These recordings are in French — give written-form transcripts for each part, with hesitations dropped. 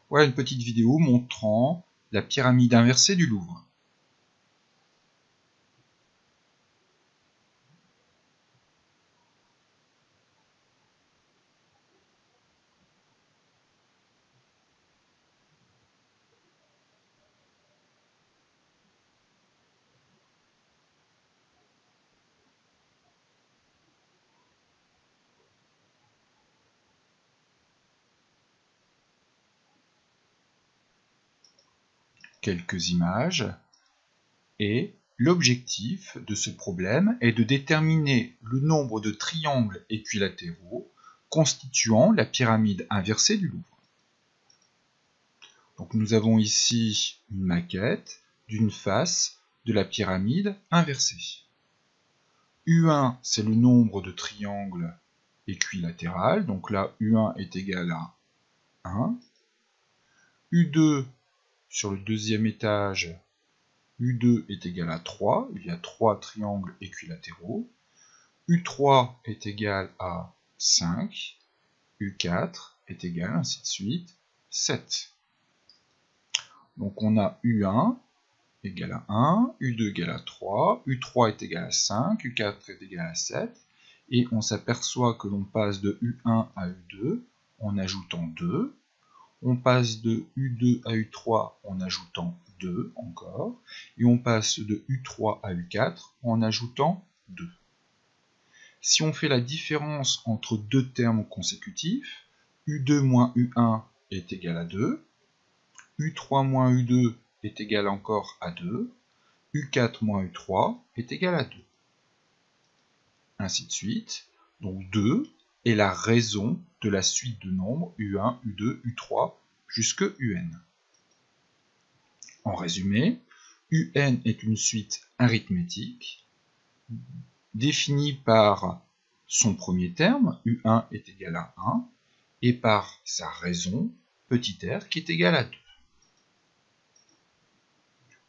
Voilà une petite vidéo montrant la pyramide inversée du Louvre. Quelques images, et l'objectif de ce problème est de déterminer le nombre de triangles équilatéraux constituant la pyramide inversée du Louvre. Donc nous avons ici une maquette d'une face de la pyramide inversée. U1, c'est le nombre de triangles équilatéraux, donc là U1 est égal à 1. U2, sur le deuxième étage, U2 est égal à 3, il y a 3 triangles équilatéraux. U3 est égal à 5, U4 est égal, ainsi de suite, 7. Donc on a U1 égale à 1, U2 égale à 3, U3 est égal à 5, U4 est égal à 7, et on s'aperçoit que l'on passe de U1 à U2 en ajoutant 2, on passe de U2 à U3 en ajoutant 2 encore, et on passe de U3 à U4 en ajoutant 2. Si on fait la différence entre deux termes consécutifs, U2 moins U1 est égal à 2, U3 moins U2 est égal encore à 2, U4 moins U3 est égal à 2. Ainsi de suite. Donc 2 est la raison de la suite de nombres U1, U2, U3 jusque UN. En résumé, UN est une suite arithmétique définie par son premier terme, U1 est égal à 1, et par sa raison, petit r, qui est égal à 2.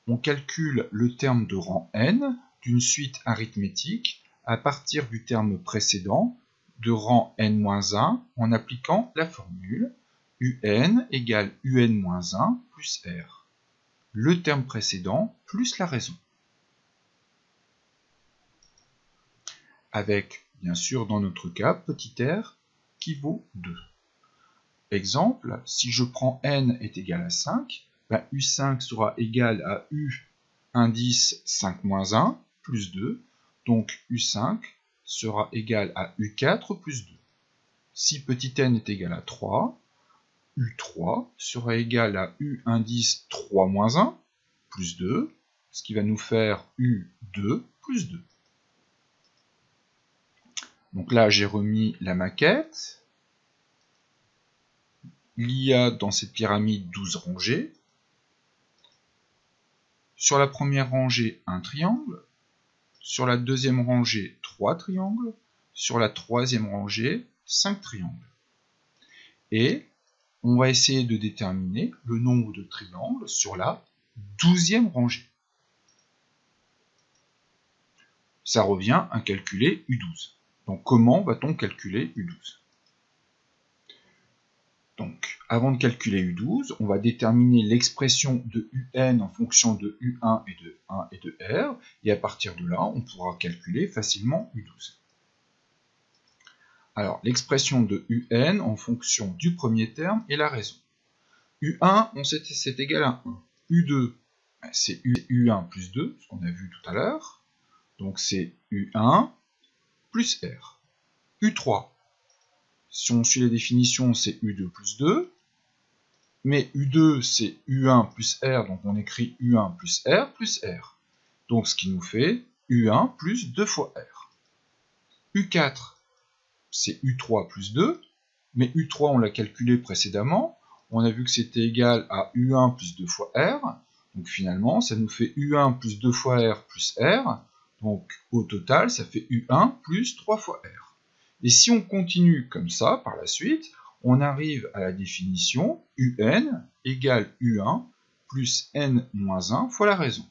On calcule le terme de rang n d'une suite arithmétique à partir du terme précédent de rang n-1 en appliquant la formule un égale un-1 plus r. Le terme précédent plus la raison. Avec, bien sûr, dans notre cas, petit r qui vaut 2. Exemple, si je prends n est égal à 5, U5 sera égal à U indice 5 moins 1 plus 2, donc U5 sera égal à U4 plus 2. Si petit n est égal à 3, U3 sera égal à U indice 3 moins 1 plus 2, ce qui va nous faire U2 plus 2. Donc là, j'ai remis la maquette. Il y a dans cette pyramide 12 rangées. Sur la première rangée, un triangle. Sur la deuxième rangée, 3 triangles. Sur la troisième rangée, 5 triangles. Et on va essayer de déterminer le nombre de triangles sur la 12e rangée. Ça revient à calculer U12. Donc comment va-t-on calculer U12 ? Donc, avant de calculer U12, on va déterminer l'expression de UN en fonction de U1 et de 1 et de R, et à partir de là, on pourra calculer facilement U12. Alors, l'expression de UN en fonction du premier terme est la raison. U1, c'est égal à 1. U2, c'est U1 plus 2, ce qu'on a vu tout à l'heure. Donc, c'est U1 plus R. U3, si on suit la définition, c'est U2 plus 2. Mais U2, c'est U1 plus R, donc on écrit U1 plus R. Donc ce qui nous fait U1 plus 2 fois R. U4, c'est U3 plus 2. Mais U3, on l'a calculé précédemment. On a vu que c'était égal à U1 plus 2 fois R. Donc finalement, ça nous fait U1 plus 2 fois R plus R. Donc au total, ça fait U1 plus 3 fois R. Et si on continue comme ça par la suite, on arrive à la définition UN égale U1 plus n-1 fois la raison.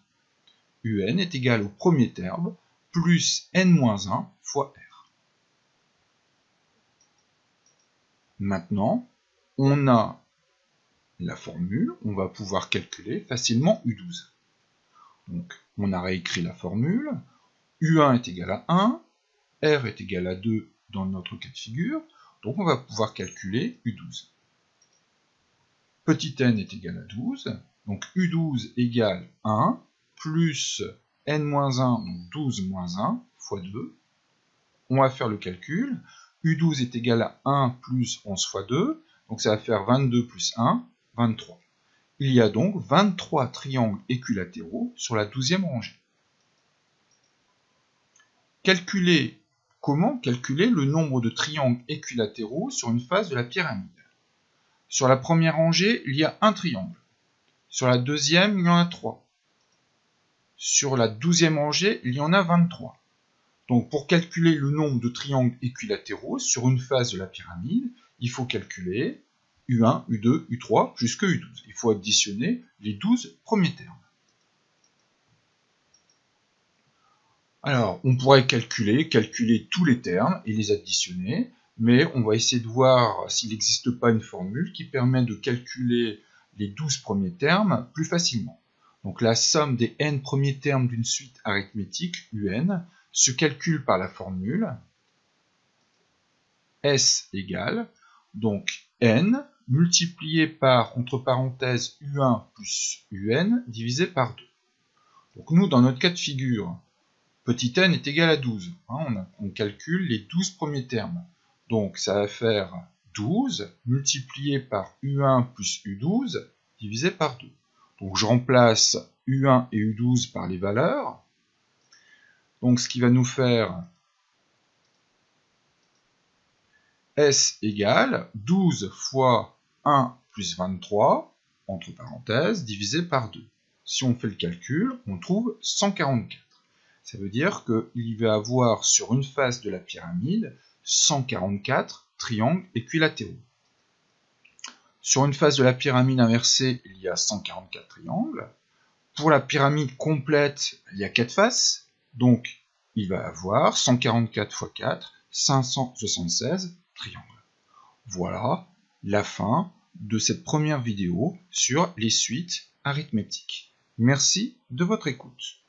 UN est égal au premier terme plus n-1 fois R. Maintenant, on a la formule, on va pouvoir calculer facilement U12. Donc, on a réécrit la formule. U1 est égal à 1, R est égal à 2 dans notre cas de figure, donc on va pouvoir calculer U12. Petit n est égal à 12, donc U12 égale 1, plus n-1, donc 12 moins 1, fois 2. On va faire le calcul. U12 est égal à 1 plus 11 fois 2, donc ça va faire 22 plus 1, 23. Il y a donc 23 triangles équilatéraux sur la 12e rangée. Comment calculer le nombre de triangles équilatéraux sur une face de la pyramide? Sur la première rangée, il y a un triangle. Sur la deuxième, il y en a 3. Sur la 12e rangée, il y en a 23. Donc pour calculer le nombre de triangles équilatéraux sur une face de la pyramide, il faut calculer U1, U2, U3 jusqu'à U12. Il faut additionner les 12 premiers termes. Alors, on pourrait calculer tous les termes et les additionner, mais on va essayer de voir s'il n'existe pas une formule qui permet de calculer les 12 premiers termes plus facilement. Donc la somme des n premiers termes d'une suite arithmétique, un, se calcule par la formule S égale, donc n multiplié par, entre parenthèses, U1 plus UN divisé par 2. Donc nous, dans notre cas de figure, petit n est égal à 12. On calcule les 12 premiers termes. Donc ça va faire 12 multiplié par U1 plus U12 divisé par 2. Donc je remplace U1 et U12 par les valeurs. Donc ce qui va nous faire S égale 12 fois 1 plus 23, entre parenthèses, divisé par 2. Si on fait le calcul, on trouve 144. Ça veut dire qu'il va y avoir sur une face de la pyramide 144 triangles équilatéraux. Sur une face de la pyramide inversée, il y a 144 triangles. Pour la pyramide complète, il y a 4 faces. Donc, il va y avoir 144 fois 4, 576 triangles. Voilà la fin de cette première vidéo sur les suites arithmétiques. Merci de votre écoute.